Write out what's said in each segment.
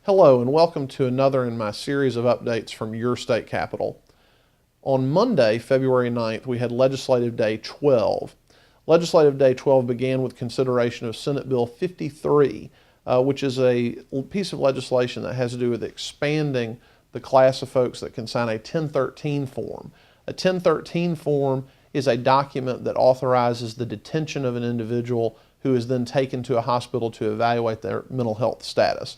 Hello and welcome to another in my series of updates from your state capitol. On Monday, February 9th, we had Legislative Day 12. Legislative Day 12 began with consideration of Senate Bill 53, which is a piece of legislation that has to do with expanding the class of folks that can sign a 1013 form. A 1013 form is a document that authorizes the detention of an individual who is then taken to a hospital to evaluate their mental health status.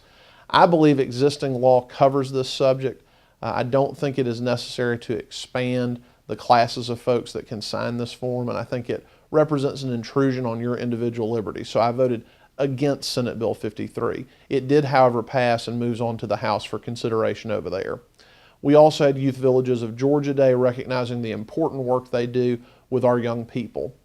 I believe existing law covers this subject. I don't think it is necessary to expand the classes of folks that can sign this form, and I think it represents an intrusion on your individual liberty. So I voted against Senate Bill 53. It did, however, pass and moves on to the House for consideration over there. We also had Youth Villages of Georgia Day, recognizing the important work they do with our young people.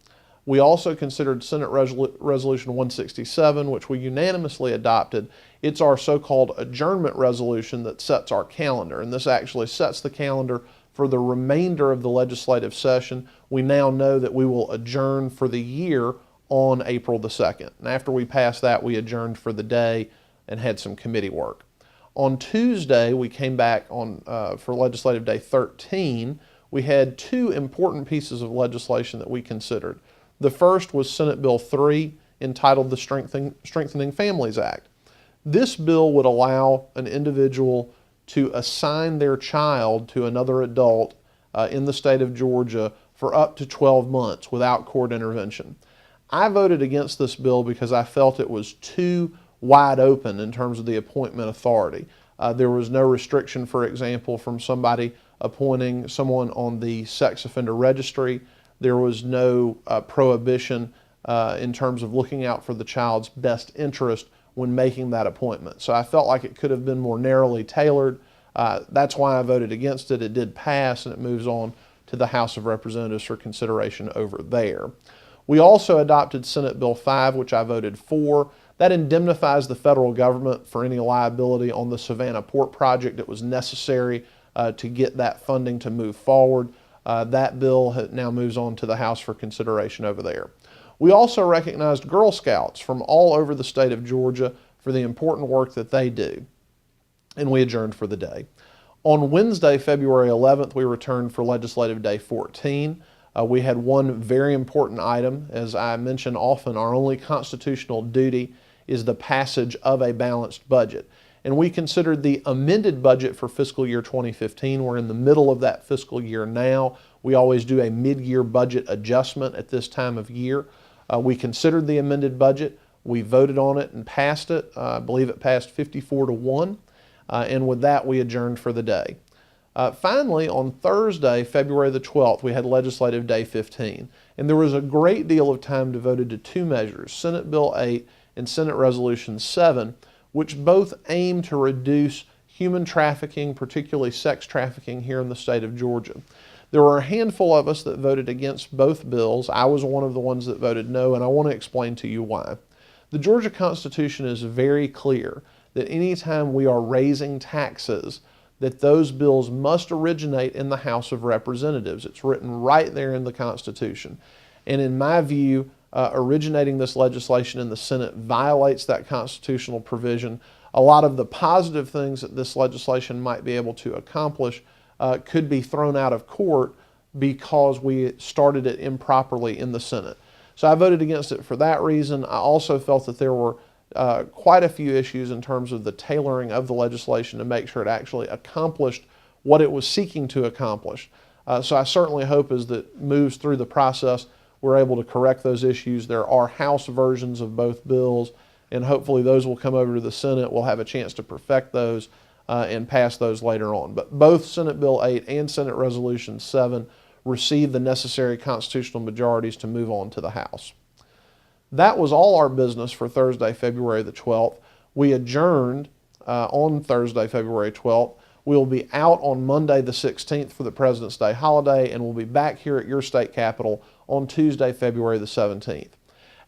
We also considered Senate Resolution 167, which we unanimously adopted. It's our so-called adjournment resolution that sets our calendar, and this actually sets the calendar for the remainder of the legislative session. We now know that we will adjourn for the year on April the 2nd. And after we passed that, we adjourned for the day and had some committee work. On Tuesday, we came back for Legislative Day 13. We had two important pieces of legislation that we considered. The first was Senate Bill 3, entitled the Strengthening Families Act. This bill would allow an individual to assign their child to another adult in the state of Georgia for up to 12 months without court intervention. I voted against this bill because I felt it was too wide open in terms of the appointment authority. There was no restriction, for example, from somebody appointing someone on the sex offender registry. There was no prohibition in terms of looking out for the child's best interest when making that appointment. So I felt like it could have been more narrowly tailored. That's why I voted against it. It did pass, and it moves on to the House of Representatives for consideration over there. We also adopted Senate Bill 5, which I voted for. That indemnifies the federal government for any liability on the Savannah Port project that was necessary to get that funding to move forward. That bill now moves on to the House for consideration over there. We also recognized Girl Scouts from all over the state of Georgia for the important work that they do, and we adjourned for the day. On Wednesday, February 11th, we returned for Legislative Day 14. We had one very important item. As I mention often, our only constitutional duty is the passage of a balanced budget. And we considered the amended budget for fiscal year 2015. We're in the middle of that fiscal year now. We always do a mid-year budget adjustment at this time of year. We considered the amended budget. We voted on it and passed it. I believe it passed 54-1. And with that, we adjourned for the day. Finally, on Thursday, February the 12th, we had Legislative Day 15. And there was a great deal of time devoted to two measures, Senate Bill 8 and Senate Resolution 7, which both aim to reduce human trafficking, particularly sex trafficking here in the state of Georgia. There were a handful of us that voted against both bills. I was one of the ones that voted no, and I want to explain to you why. The Georgia Constitution is very clear that anytime we are raising taxes, that those bills must originate in the House of Representatives. It's written right there in the Constitution. And in my view, originating this legislation in the Senate violates that constitutional provision. A lot of the positive things that this legislation might be able to accomplish could be thrown out of court because we started it improperly in the Senate. So I voted against it for that reason. I also felt that there were quite a few issues in terms of the tailoring of the legislation to make sure it actually accomplished what it was seeking to accomplish. So I certainly hope as it moves through the process, we're able to correct those issues. There are House versions of both bills, and hopefully those will come over to the Senate. We'll have a chance to perfect those and pass those later on. But both Senate Bill 8 and Senate Resolution 7 received the necessary constitutional majorities to move on to the House. That was all our business for Thursday, February the 12th. We adjourned on Thursday, February 12th. We'll be out on Monday the 16th for the President's Day holiday, and we'll be back here at your state capitol on Tuesday, February the 17th.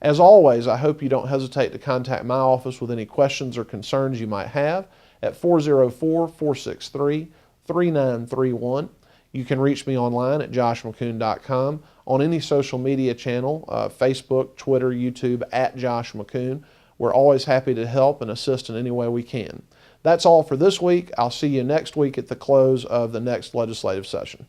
As always, I hope you don't hesitate to contact my office with any questions or concerns you might have at 404-463-3931. You can reach me online at joshmckoon.com, on any social media channel, Facebook, Twitter, YouTube, at Josh McKoon. We're always happy to help and assist in any way we can. That's all for this week. I'll see you next week at the close of the next legislative session.